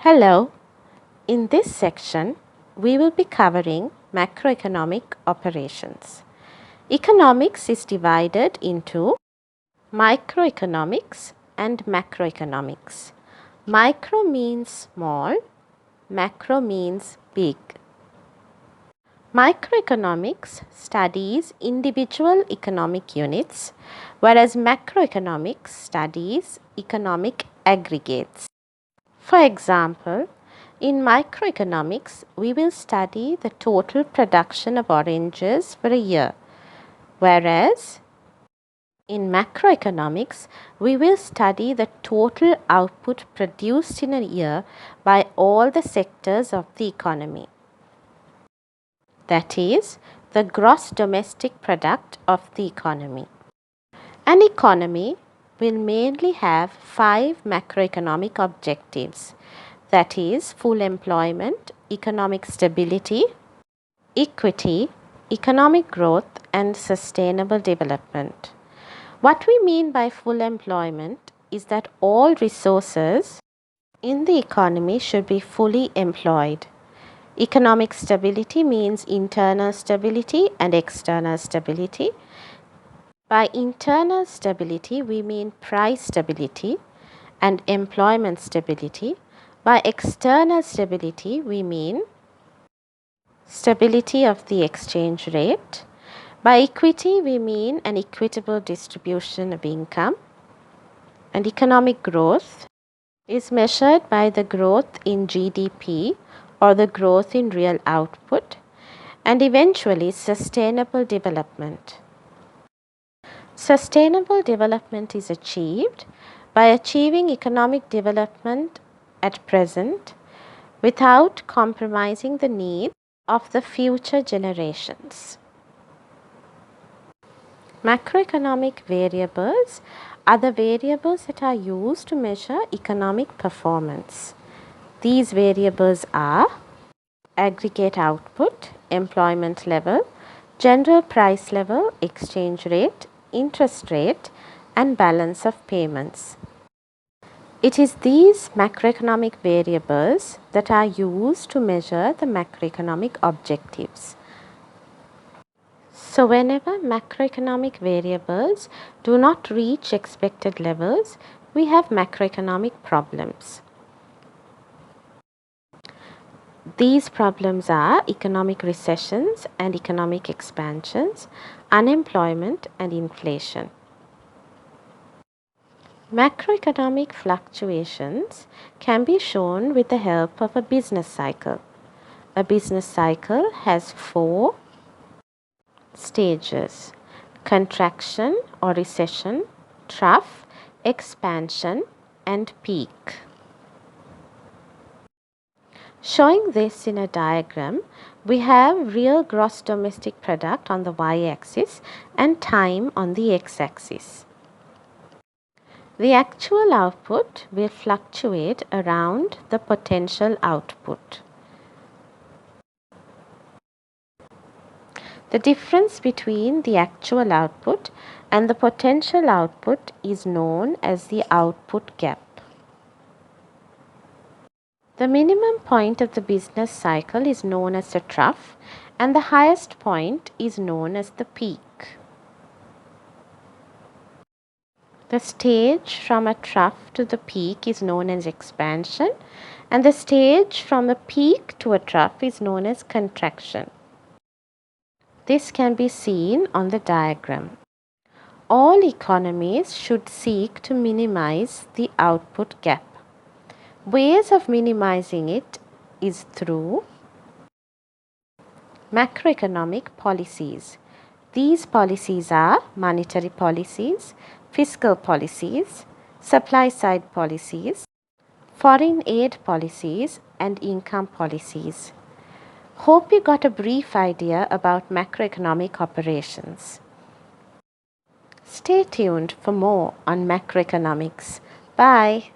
Hello, in this section we will be covering macroeconomic operations. Economics is divided into microeconomics and macroeconomics. Micro means small, macro means big. Microeconomics studies individual economic units, whereas macroeconomics studies economic aggregates. For example, in microeconomics, we will study the total production of oranges for a year, whereas in macroeconomics, we will study the total output produced in a year by all the sectors of the economy. That is, the gross domestic product of the economy. An economy will mainly have 5 macroeconomic objectives, that is, full employment, economic stability, equity, economic growth, and sustainable development. What we mean by full employment is that all resources in the economy should be fully employed. Economic stability means internal stability and external stability. By internal stability, we mean price stability and employment stability. By external stability, we mean stability of the exchange rate. By equity, we mean an equitable distribution of income. And economic growth is measured by the growth in GDP or the growth in real output, and eventually sustainable development. Sustainable development is achieved by achieving economic development at present without compromising the needs of the future generations. Macroeconomic variables are the variables that are used to measure economic performance. These variables are aggregate output, employment level, general price level, exchange rate, interest rate, and balance of payments. It is these macroeconomic variables that are used to measure the macroeconomic objectives. So whenever macroeconomic variables do not reach expected levels, we have macroeconomic problems. These problems are economic recessions and economic expansions, unemployment and inflation. Macroeconomic fluctuations can be shown with the help of a business cycle. A business cycle has 4 stages: contraction or recession, trough, expansion, and peak. Showing this in a diagram, we have real gross domestic product on the y-axis and time on the x-axis. The actual output will fluctuate around the potential output. The difference between the actual output and the potential output is known as the output gap. The minimum point of the business cycle is known as the trough, and the highest point is known as the peak. The stage from a trough to the peak is known as expansion, and the stage from a peak to a trough is known as contraction. This can be seen on the diagram. All economies should seek to minimize the output gap. Ways of minimizing it is through macroeconomic policies. These policies are monetary policies, fiscal policies, supply side policies, foreign aid policies, and income policies. Hope you got a brief idea about macroeconomic operations. Stay tuned for more on macroeconomics. Bye.